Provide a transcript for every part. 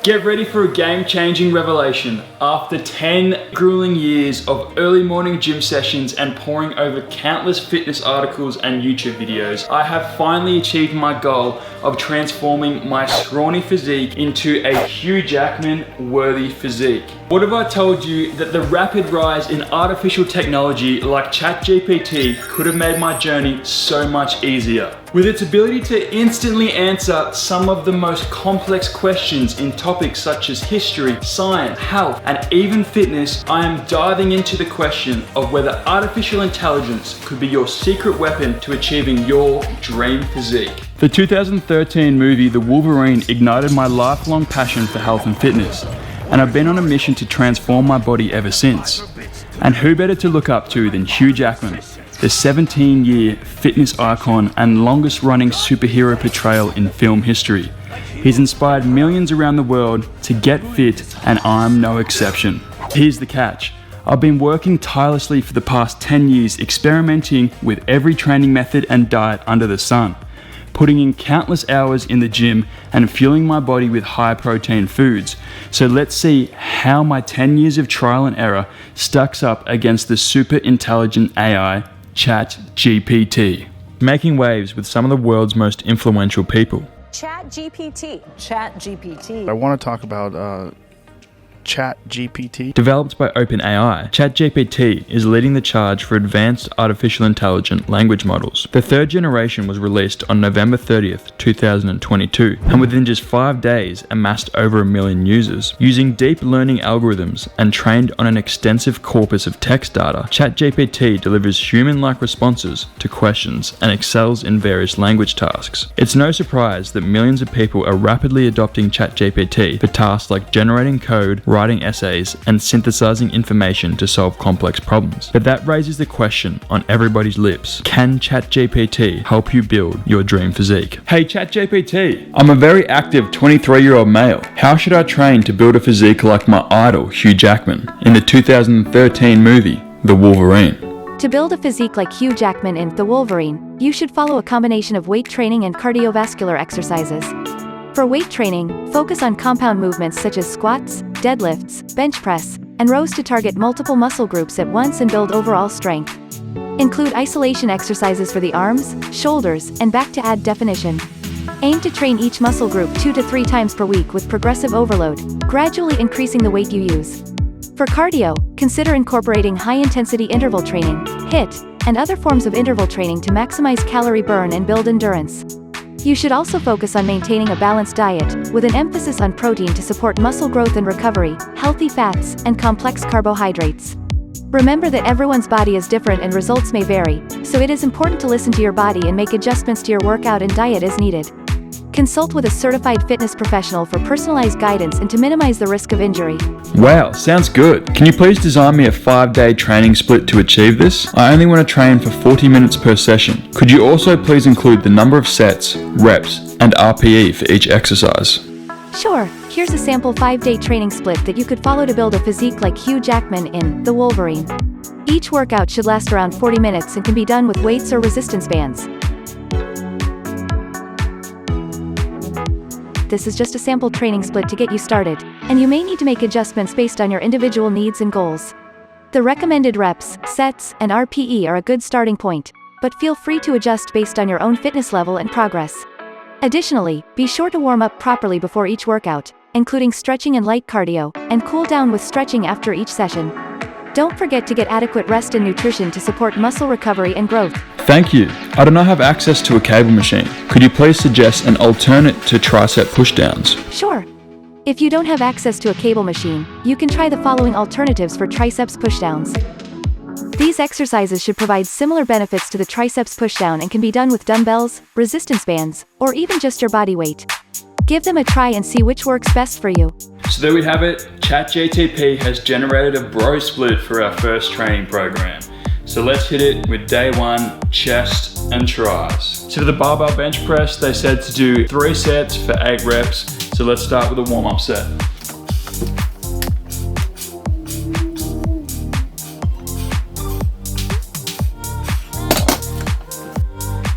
Get ready for a game-changing revelation. After 10 grueling years of early morning gym sessions and poring over countless fitness articles and YouTube videos, I have finally achieved my goal of transforming my scrawny physique into a Hugh Jackman worthy physique. What if I told you that the rapid rise in artificial technology like ChatGPT could have made my journey so much easier? With its ability to instantly answer some of the most complex questions in topics such as history, science, health, and even fitness, I am diving into the question of whether artificial intelligence could be your secret weapon to achieving your dream physique. The 2013 movie The Wolverine ignited my lifelong passion for health and fitness, and I've been on a mission to transform my body ever since. And who better to look up to than Hugh Jackman, the 17-year fitness icon and longest running superhero portrayal in film history. He's inspired millions around the world to get fit, and I'm no exception. Here's the catch. I've been working tirelessly for the past 10 years experimenting with every training method and diet under the sun, putting in countless hours in the gym and fueling my body with high protein foods. So let's see how my 10 years of trial and error stacks up against the super intelligent AI ChatGPT, making waves with some of the world's most influential people. ChatGPT. I want to talk about ChatGPT. Developed by OpenAI, ChatGPT is leading the charge for advanced artificial intelligent language models. The third generation was released on November 30th, 2022, and within just 5 days amassed over 1 million users. Using deep learning algorithms and trained on an extensive corpus of text data, ChatGPT delivers human-like responses to questions and excels in various language tasks. It's no surprise that millions of people are rapidly adopting ChatGPT for tasks like generating code, writing essays, and synthesizing information to solve complex problems. But that raises the question on everybody's lips. Can ChatGPT help you build your dream physique? Hey ChatGPT, I'm a very active 23-year-old male. How should I train to build a physique like my idol, Hugh Jackman, in the 2013 movie, The Wolverine? To build a physique like Hugh Jackman in The Wolverine, you should follow a combination of weight training and cardiovascular exercises. For weight training, focus on compound movements such as squats, deadlifts, bench press, and rows to target multiple muscle groups at once and build overall strength. Include isolation exercises for the arms, shoulders, and back to add definition. Aim to train each muscle group 2 to 3 times per week with progressive overload, gradually increasing the weight you use. For cardio, consider incorporating high-intensity interval training, HIIT, and other forms of interval training to maximize calorie burn and build endurance. You should also focus on maintaining a balanced diet, with an emphasis on protein to support muscle growth and recovery, healthy fats, and complex carbohydrates. Remember that everyone's body is different and results may vary, so it is important to listen to your body and make adjustments to your workout and diet as needed. Consult with a certified fitness professional for personalized guidance and to minimize the risk of injury. Wow, sounds good. Can you please design me a 5-day training split to achieve this? I only want to train for 40 minutes per session. Could you also please include the number of sets, reps, and RPE for each exercise? Sure, here's a sample 5-day training split that you could follow to build a physique like Hugh Jackman in The Wolverine. Each workout should last around 40 minutes and can be done with weights or resistance bands. This is just a sample training split to get you started, and you may need to make adjustments based on your individual needs and goals. The recommended reps, sets, and RPE are a good starting point, but feel free to adjust based on your own fitness level and progress. Additionally, be sure to warm up properly before each workout, including stretching and light cardio, and cool down with stretching after each session. Don't forget to get adequate rest and nutrition to support muscle recovery and growth. Thank you. I do not have access to a cable machine. Could you please suggest an alternate to tricep pushdowns? Sure. If you don't have access to a cable machine, you can try the following alternatives for triceps pushdowns. These exercises should provide similar benefits to the triceps pushdown and can be done with dumbbells, resistance bands, or even just your body weight. Give them a try and see which works best for you. So there we have it. ChatGPT has generated a bro split for our first training program. So let's hit it with day 1, chest and tries. So for the barbell bench press, they said to do 3 sets for 8 reps. So let's start with a warm-up set.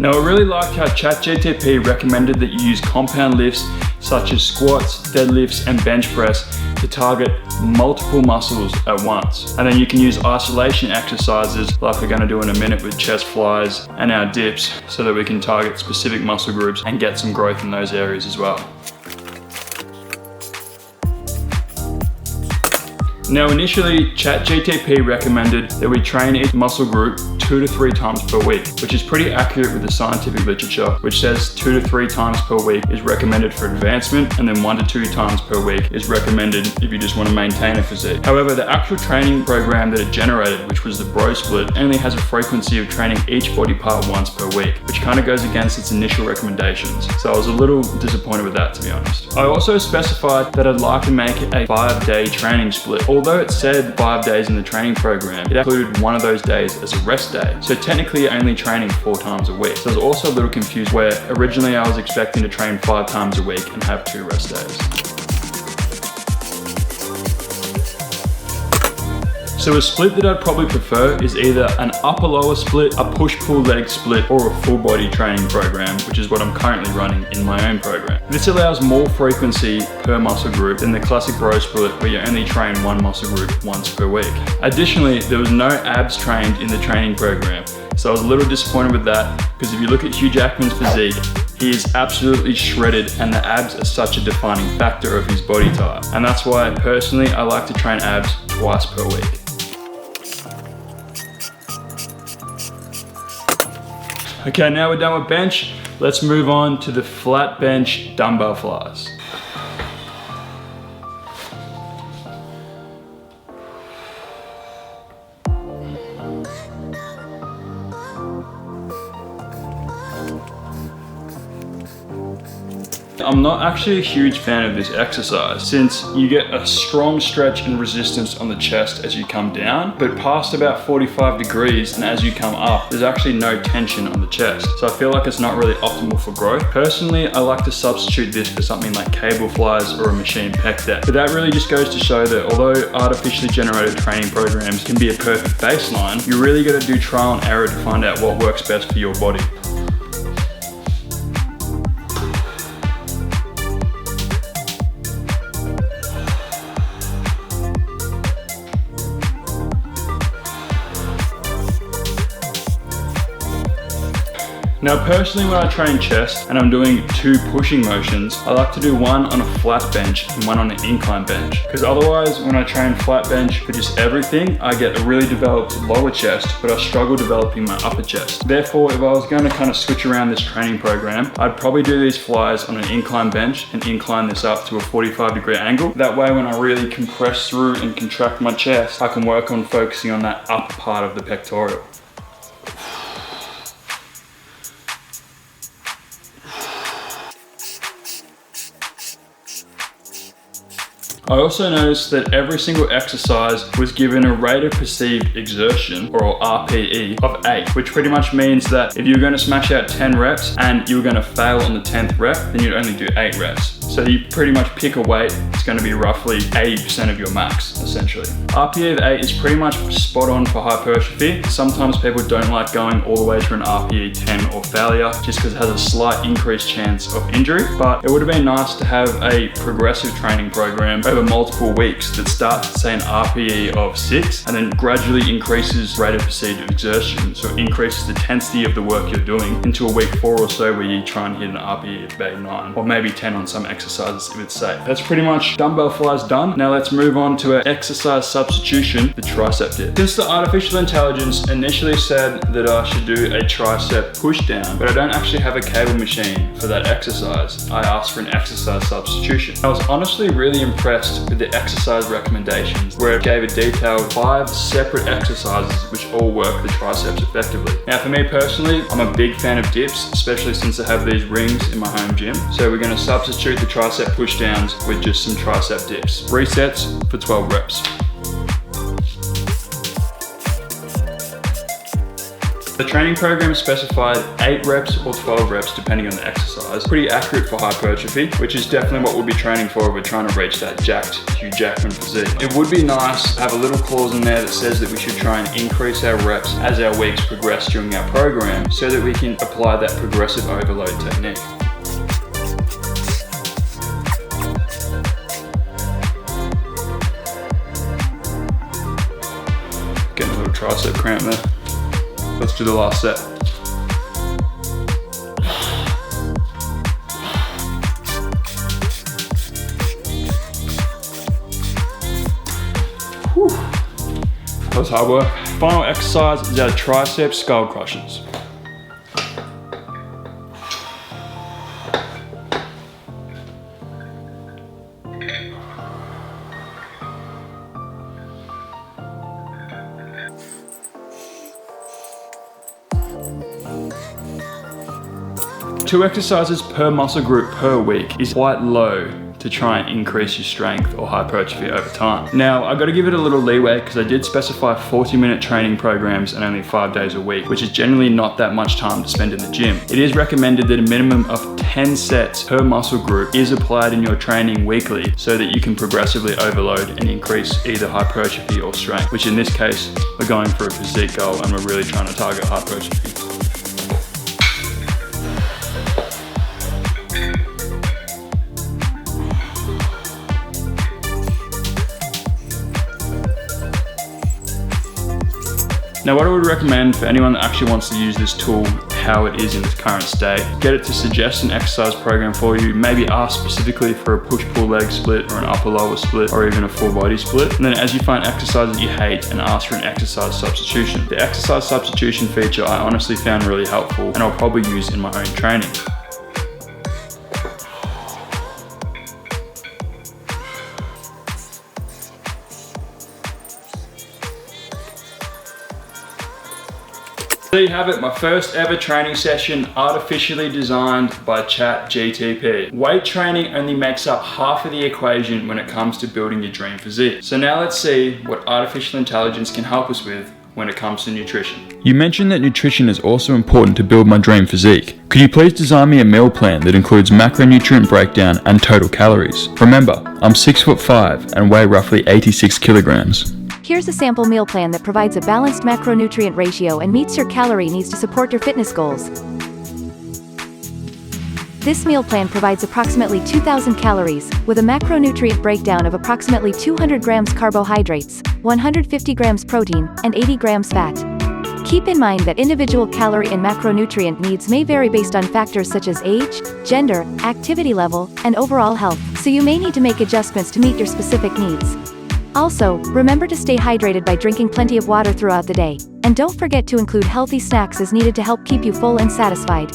Now I really liked how ChatGPT recommended that you use compound lifts such such as squats, deadlifts, and bench press to target multiple muscles at once. And then you can use isolation exercises like we're gonna do in a minute with chest flies and our dips so that we can target specific muscle groups and get some growth in those areas as well. Now initially, ChatGTP recommended that we train each muscle group 2 to 3 times per week, which is pretty accurate with the scientific literature, which says 2 to 3 times per week is recommended for advancement, and then 1 to 2 times per week is recommended if you just want to maintain a physique. However, the actual training program that it generated, which was the bro split, only has a frequency of training each body part once per week, which kind of goes against its initial recommendations. So I was a little disappointed with that, to be honest. I also specified that I'd like to make it a 5-day training split. Although it said 5 days in the training program, it included one of those days as a rest day. So technically you're only training 4 times a week. So I was also a little confused where originally I was expecting to train 5 times a week and have 2 rest days. So a split that I'd probably prefer is either an upper-lower split, a push-pull leg split, or a full body training program, which is what I'm currently running in my own program. This allows more frequency per muscle group than the classic bro split where you only train one muscle group once per week. Additionally, there was no abs trained in the training program. So I was a little disappointed with that because if you look at Hugh Jackman's physique, he is absolutely shredded and the abs are such a defining factor of his body type. And that's why personally I like to train abs twice per week. Okay, now we're done with bench. Let's move on to the flat bench dumbbell flies. I'm not actually a huge fan of this exercise since you get a strong stretch and resistance on the chest as you come down, but past about 45 degrees and as you come up, there's actually no tension on the chest. So I feel like it's not really optimal for growth. Personally, I like to substitute this for something like cable flies or a machine pec deck. But that really just goes to show that although artificially generated training programs can be a perfect baseline, you really got to do trial and error to find out what works best for your body. Now personally when I train chest and I'm doing 2 pushing motions, I like to do one on a flat bench and one on an incline bench. Because otherwise when I train flat bench for just everything, I get a really developed lower chest, but I struggle developing my upper chest. Therefore, if I was going to kind of switch around this training program, I'd probably do these flies on an incline bench and incline this up to a 45-degree angle. That way when I really compress through and contract my chest, I can work on focusing on that upper part of the pectoral. I also noticed that every single exercise was given a rate of perceived exertion, or RPE, of 8, which pretty much means that if you're going to smash out 10 reps and you're going to fail on the 10th rep, then you'd only do 8 reps. So you pretty much pick a weight, it's going to be roughly 80% of your max, essentially. RPE of 8 is pretty much spot on for hypertrophy. Sometimes people don't like going all the way to an RPE 10 or failure, just because it has a slight increased chance of injury. But it would have been nice to have a progressive training program over multiple weeks that starts at say an RPE of 6 and then gradually increases rate of perceived exertion. So it increases the intensity of the work you're doing into a week 4 or so where you try and hit an RPE of about 9 or maybe 10 on some exercises if it's safe. That's pretty much dumbbell flies done. Now let's move on to our exercise substitution, the tricep dip. Since the artificial intelligence initially said that I should do a tricep push down, but I don't actually have a cable machine for that exercise, I asked for an exercise substitution. I was honestly really impressed with the exercise recommendations where it gave a detailed 5 separate exercises which all work the triceps effectively. Now for me personally, I'm a big fan of dips, especially since I have these rings in my home gym. So we're going to substitute the tricep push downs with just some tricep dips. 3 sets for 12 reps. The training program specified 8 reps or 12 reps depending on the exercise. Pretty accurate for hypertrophy, which is definitely what we'll be training for if we're trying to reach that jacked Hugh Jackman physique. It would be nice to have a little clause in there that says that we should try and increase our reps as our weeks progress during our program so that we can apply that progressive overload technique. tricep cramp there. Let's do the last set. Whew. That was hard work. Final exercise is our tricep skull crushers. Two exercises per muscle group per week is quite low to try and increase your strength or hypertrophy over time. Now, I gotta give it a little leeway because I did specify 40-minute training programs and only 5 days a week, which is generally not that much time to spend in the gym. It is recommended that a minimum of 10 sets per muscle group is applied in your training weekly so that you can progressively overload and increase either hypertrophy or strength, which in this case, we're going for a physique goal and we're really trying to target hypertrophy. Now, what I would recommend for anyone that actually wants to use this tool, how it is in its current state, get it to suggest an exercise program for you, maybe ask specifically for a push-pull leg split or an upper-lower split or even a full body split. And then as you find exercises you hate, and ask for an exercise substitution. The exercise substitution feature I honestly found really helpful and I'll probably use in my own training. There you have it, my first ever training session artificially designed by ChatGTP. Weight training only makes up half of the equation when it comes to building your dream physique. So now let's see what artificial intelligence can help us with when it comes to nutrition. You mentioned that nutrition is also important to build my dream physique. Could you please design me a meal plan that includes macronutrient breakdown and total calories? Remember, I'm 6'5" and weigh roughly 86 kilograms. Here's a sample meal plan that provides a balanced macronutrient ratio and meets your calorie needs to support your fitness goals. This meal plan provides approximately 2,000 calories, with a macronutrient breakdown of approximately 200 grams carbohydrates, 150 grams protein, and 80 grams fat. Keep in mind that individual calorie and macronutrient needs may vary based on factors such as age, gender, activity level, and overall health, so you may need to make adjustments to meet your specific needs. Also, remember to stay hydrated by drinking plenty of water throughout the day, and don't forget to include healthy snacks as needed to help keep you full and satisfied.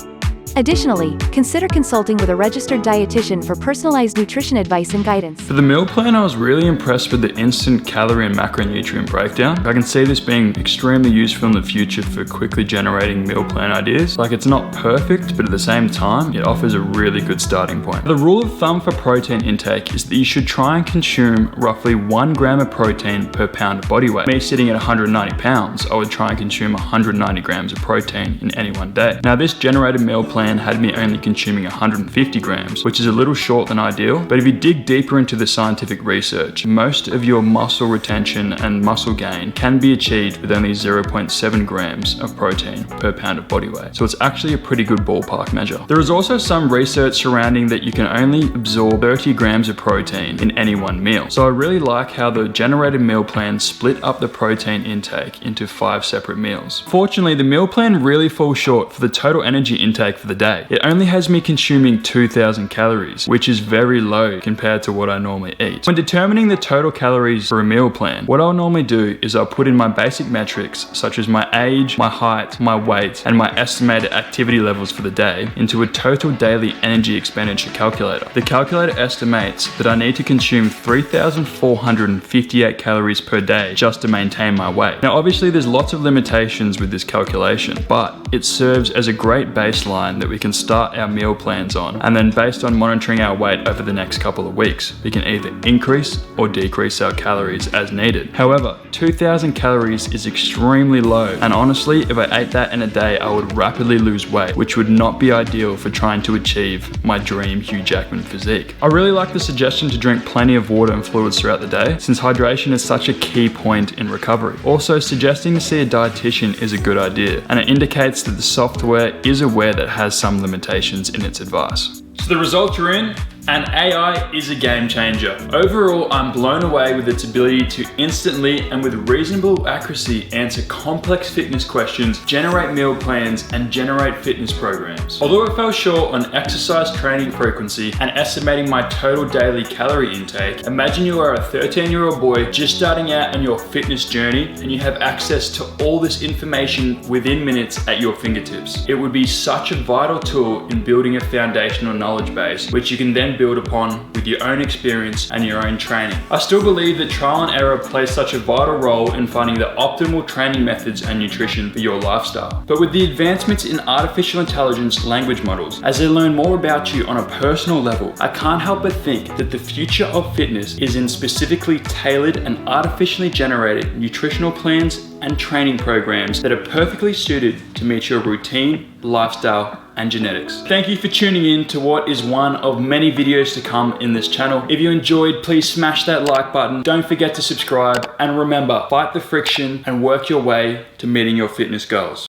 Additionally, consider consulting with a registered dietitian for personalized nutrition advice and guidance. For the meal plan, I was really impressed with the instant calorie and macronutrient breakdown. I can see this being extremely useful in the future for quickly generating meal plan ideas. Like, it's not perfect, but at the same time, it offers a really good starting point. The rule of thumb for protein intake is that you should try and consume roughly 1 gram of protein per pound of body weight. Me sitting at 190 pounds, I would try and consume 190 grams of protein in any one day. Now, this generated meal plan had me only consuming 150 grams, which is a little short than ideal, but if you dig deeper into the scientific research, most of your muscle retention and muscle gain can be achieved with only 0.7 grams of protein per pound of body weight. So it's actually a pretty good ballpark measure. There is also some research surrounding that you can only absorb 30 grams of protein in any one meal. So I really like how the generated meal plan split up the protein intake into 5 separate meals. Fortunately, the meal plan really falls short for the total energy intake for the day. It only has me consuming 2,000 calories, which is very low compared to what I normally eat. When determining the total calories for a meal plan, what I'll normally do is I'll put in my basic metrics such as my age, my height, my weight, and my estimated activity levels for the day into a total daily energy expenditure calculator. The calculator estimates that I need to consume 3,458 calories per day just to maintain my weight. Now, obviously there's lots of limitations with this calculation, but it serves as a great baseline that we can start our meal plans on, and then based on monitoring our weight over the next couple of weeks, we can either increase or decrease our calories as needed. However, 2,000 calories is extremely low, and honestly, if I ate that in a day, I would rapidly lose weight, which would not be ideal for trying to achieve my dream Hugh Jackman physique. I really like the suggestion to drink plenty of water and fluids throughout the day, since hydration is such a key point in recovery. Also, suggesting to see a dietitian is a good idea, and it indicates that the software is aware that it has some limitations in its advice. So the results are in, And AI is a game changer. Overall, I'm blown away with its ability to instantly and with reasonable accuracy answer complex fitness questions, generate meal plans, and generate fitness programs. Although I fell short on exercise training frequency and estimating my total daily calorie intake, imagine you are a 13-year-old boy just starting out on your fitness journey and you have access to all this information within minutes at your fingertips. It would be such a vital tool in building a foundational knowledge base, which you can then build upon with your own experience and your own training. I still believe that trial and error plays such a vital role in finding the optimal training methods and nutrition for your lifestyle. But with the advancements in artificial intelligence language models, as they learn more about you on a personal level, I can't help but think that the future of fitness is in specifically tailored and artificially generated nutritional plans and training programs that are perfectly suited to meet your routine, lifestyle, and genetics. Thank you for tuning in to what is one of many videos to come in this channel. If you enjoyed, please smash that like button. Don't forget to subscribe, and remember, fight the friction and work your way to meeting your fitness goals.